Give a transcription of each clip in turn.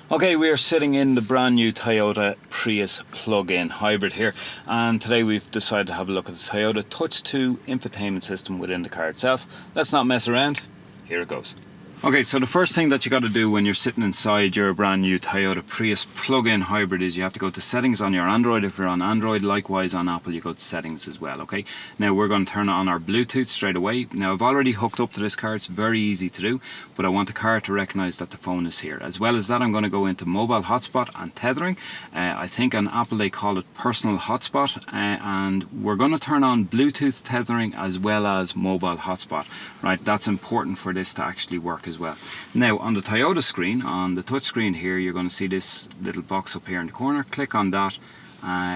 Okay, we are sitting in the brand new Toyota Prius plug-in hybrid here, and today we've decided to have a look at the Toyota Touch 2 infotainment system within the car itself. Let's not mess around, here it goes. Okay, so the first thing that you got to do when you're sitting inside your brand new Toyota Prius plug-in hybrid is you have to go to settings on your Android. If you're on Android, likewise on Apple, you go to settings as well, okay? Now we're going to turn on our Bluetooth straight away. Now I've already hooked up to this car, it's very easy to do, but I want the car to recognise that the phone is here. As well as that, I'm going to go into mobile hotspot and tethering. I think on Apple they call it personal hotspot, and we're going to turn on Bluetooth tethering as well as mobile hotspot, right? That's important for this to actually work as well. Now on the Toyota screen, on the touch screen here, you're going to see this little box up here in the corner. Click on that.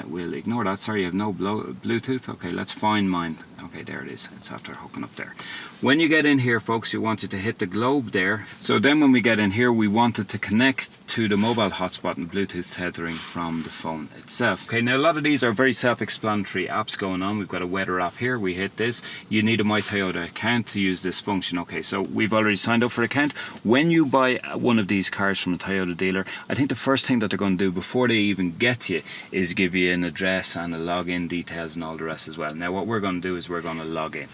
We'll ignore that, sorry, you have no Bluetooth. Okay, let's find mine. Okay, there it is, it's after hooking up there. When you get in here, folks, you want it to hit the globe there. So then when we get in here, we want it to connect to the mobile hotspot and Bluetooth tethering from the phone itself. Okay, now a lot of these are very self-explanatory apps going on. We've got a weather app here, we hit this. You need a My Toyota account to use this function. Okay, so we've already signed up for an account. When you buy one of these cars from a Toyota dealer, I think the first thing that they're going to do before they even get you is give you an address and a login details and all the rest as well. Now what we're going to do is we're going to log in.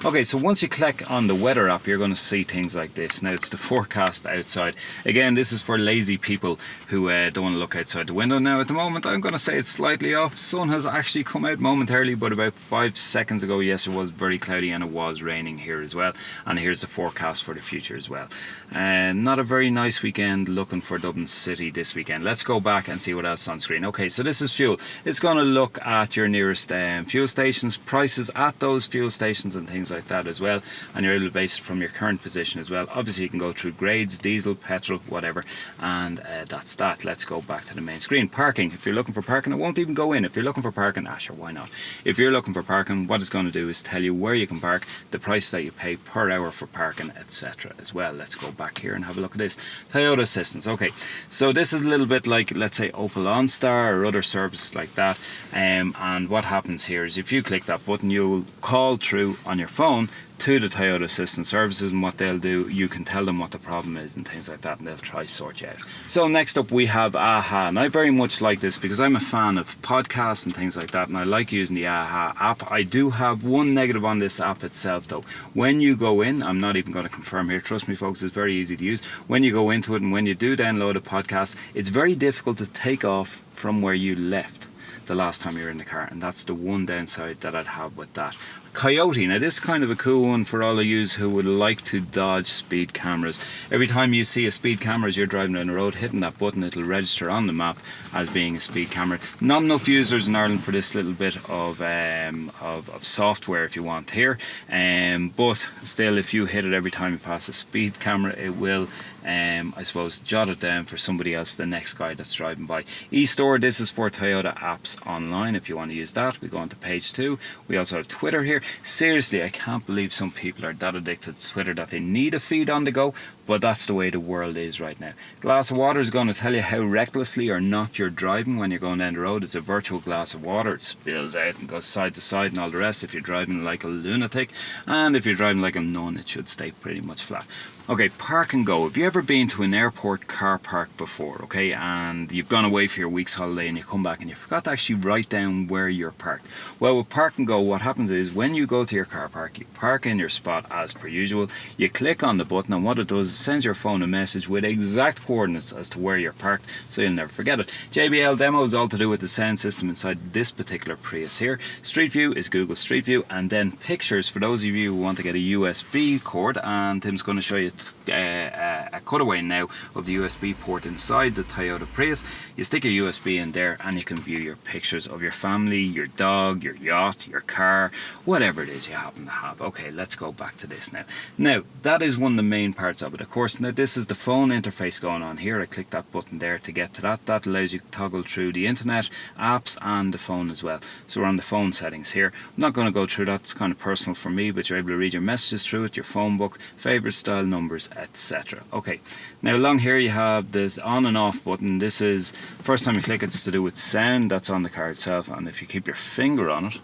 Okay, so once you click on the weather app, you're going to see things like this. Now it's the forecast outside. Again, this is for lazy people who don't want to look outside the window. Now at the moment I'm going to say it's slightly off. Sun has actually come out momentarily, but about 5 seconds ago, yes, it was very cloudy and it was raining here as well. And here's the forecast for the future as well. Not a very nice weekend looking for Dublin City this weekend. Let's go back and see what else is on screen. Okay, so this is fuel. It's going to look at your nearest fuel stations, prices at those fuel stations and things like that as well, and you're able to base it from your current position as well. Obviously you can go through grades, diesel, petrol, whatever, and that's that. Let's go back to the main screen. Parking. If you're looking for parking, it won't even go in. If you're looking for parking, sure, why not? If you're looking for parking, what it's going to do is tell you where you can park, the price that you pay per hour for parking, etc. as well. Let's go back here and have a look at this. Toyota Assistance. Okay, so this is a little bit like, let's say, Opel OnStar or other services like that, and what happens here is if you click that button, you'll call through on your phone to the Toyota Assistance Services, and what they'll do, you can tell them what the problem is and things like that, and they'll try to sort you out. So next up we have AHA, and I very much like this because I'm a fan of podcasts and things like that, and I like using the AHA app. I do have one negative on this app itself though. When you go in, I'm not even going to confirm here, trust me folks, it's very easy to use. When you go into it and when you do download a podcast, it's very difficult to take off from where you left the last time you were in the car, and that's the one downside that I'd have with that. Coyote, now this is kind of a cool one for all of you who would like to dodge speed cameras. Every time you see a speed camera as you're driving down the road, hitting that button, it'll register on the map as being a speed camera. Not enough users in Ireland for this little bit of software if you want here, but still, if you hit it every time you pass a speed camera, it will I suppose jot it down for somebody else, the next guy that's driving by. eStore, this is for Toyota apps online if you want to use that. We go on to page 2. We also have Twitter here. Seriously, I can't believe some people are that addicted to Twitter that they need a feed on the go, but that's the way the world is right now. Glass of water is going to tell you how recklessly or not you're driving when you're going down the road. It's a virtual glass of water. It spills out and goes side to side and all the rest if you're driving like a lunatic, and if you're driving like a nun, it should stay pretty much flat. Okay, park and go. Have you ever been to an airport car park before, okay, and you've gone away for your week's holiday and you come back and you forgot to actually write down where you're parked? Well, with park and go, what happens is when you go to your car park, you park in your spot as per usual, you click on the button, and what it does is sends your phone a message with exact coordinates as to where you're parked, so you'll never forget it. JBL demo is all to do with the sound system inside this particular Prius here. Street View is Google Street View, and then pictures for those of you who want to get a USB cord, and Tim's going to show you a cutaway now of the USB port inside the Toyota Prius. You stick your USB in there and you can view your pictures of your family, your dog, your yacht, your car, whatever it is you happen to have. Okay, let's go back to this now. Now, that is one of the main parts of it. Of course, now this is the phone interface going on here. I click that button there to get to that. That allows you to toggle through the internet, apps and the phone as well. So we're on the phone settings here. I'm not going to go through that, it's kind of personal for me, but you're able to read your messages through it, your phone book, favorite style numbers, etc. Okay, now along here you have this on and off button. This is, first time you click it's to do with sound, that's on the car itself, and if you keep your finger on it,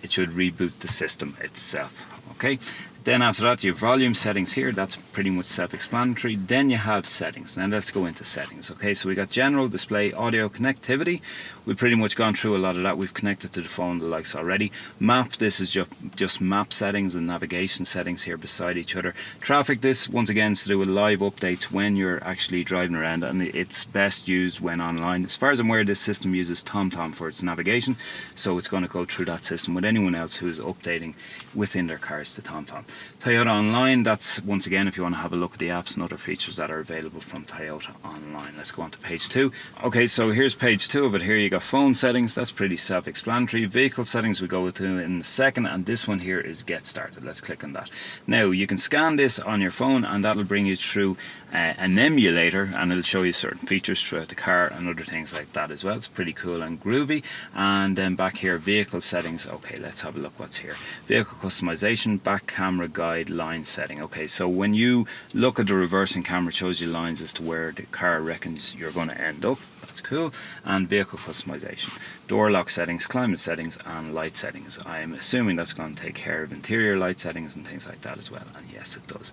it should reboot the system itself. Okay, Then after that you have volume settings here, that's pretty much self-explanatory. Then you have settings. Now let's go into settings. Okay, so we got general, display, audio, connectivity. We've pretty much gone through a lot of that. We've connected to the phone, the likes already. Map, this is just map settings and navigation settings here beside each other. Traffic, this once again is to do with live updates when you're actually driving around, and it's best used when online. As far as I'm aware, this system uses TomTom for its navigation, so it's going to go through that system with anyone else who is updating within their cars to TomTom. Toyota Online, that's once again if you want to have a look at the apps and other features that are available from Toyota Online. Let's go on to page 2. Okay, so here's page 2 of it. Here you got phone settings, that's pretty self-explanatory. Vehicle settings we go to in a second, and this one here is get started. Let's click on that. Now you can scan this on your phone and that'll bring you through an emulator, and it'll show you certain features throughout the car and other things like that as well. It's pretty cool and groovy. And then back here, vehicle settings. Okay, let's have a look what's here. Vehicle customization, back camera guide, line setting. Okay, so when you look at the reversing camera, it shows you lines as to where the car reckons you're going to end up. That's cool. And vehicle customization, door lock settings, climate settings, and light settings. I'm assuming that's going to take care of interior light settings and things like that as well, and yes it does.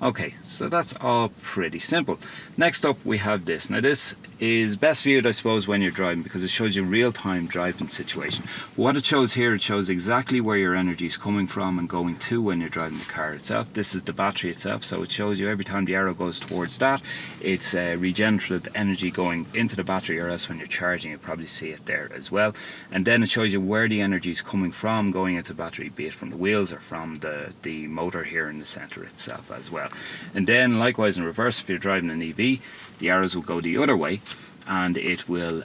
Okay, so that's all pretty simple. Next up we have this. Now this is best viewed I suppose when you're driving, because it shows you real-time driving situation. What it shows here, it shows exactly where your energy is coming from and going to when you're driving the car itself. This is the battery itself, so it shows you every time the arrow goes towards that, it's regenerative energy going into the battery, or else when you're charging you probably see it there as well. And then it shows you where the energy is coming from going into the battery, be it from the wheels or from the motor here in the center itself as well. And then likewise in reverse, if you're driving an EV, the arrows will go the other way and it will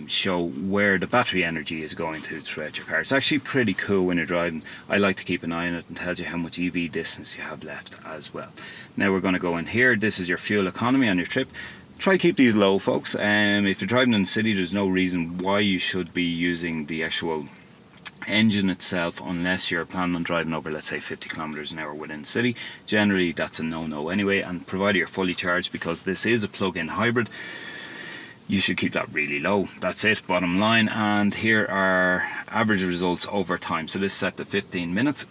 show where the battery energy is going to throughout your car. It's actually pretty cool when you're driving. I like to keep an eye on it, and tells you how much EV distance you have left as well. Now we're going to go in here. This is your fuel economy on your trip. Try keep these low, folks. If you're driving in the city, there's no reason why you should be using the actual engine itself unless you're planning on driving over, let's say, 50 kilometers an hour within the city. Generally that's a no-no anyway, and provided you're fully charged, because this is a plug-in hybrid, you should keep that really low. That's it, bottom line. And here are average results over time. So this is set to 15 minutes.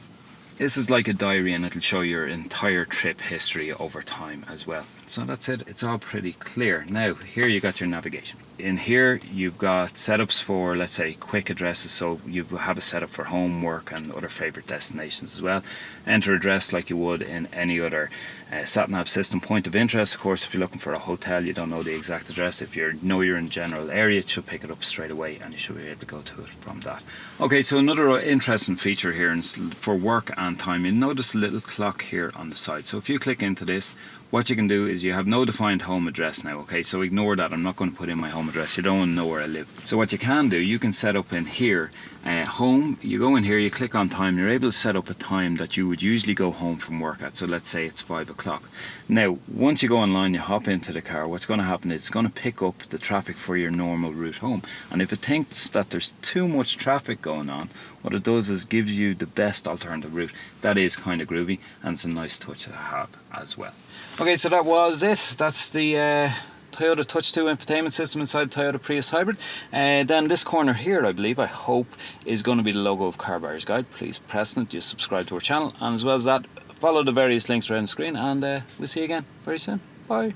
This is like a diary, and it'll show your entire trip history over time as well. So that's it, it's all pretty clear. Now here you got your navigation. In here you've got setups for, let's say, quick addresses, so you have a setup for home, work and other favorite destinations as well. Enter address like you would in any other sat-nav system. Point of interest, of course, if you're looking for a hotel, you don't know the exact address, if you know you're in general area, it should pick it up straight away and you should be able to go to it from that. Okay, so another interesting feature here for work and time, you'll notice a little clock here on the side. So if you click into this, what you can do is you have no defined home address now. Okay, so ignore that. I'm not going to put in my home address. You don't want to know where I live. So what you can do, you can set up in here home. You go in here, you click on time, you're able to set up a time that you would usually go home from work at. So let's say it's 5 o'clock. Now once you go online, you hop into the car, what's going to happen is it's going to pick up the traffic for your normal route home, and if it thinks that there's too much traffic going on, what it does is gives you the best alternative route. That is kind of groovy, and it's a nice touch to have as well. Okay, so that was it. That's the Toyota Touch 2 infotainment system inside Toyota Prius Hybrid. Then this corner here, I believe, I hope, is going to be the logo of Car Buyer's Guide. Please press it, just subscribe to our channel, and as well as that, follow the various links around the screen, and we'll see you again very soon. Bye.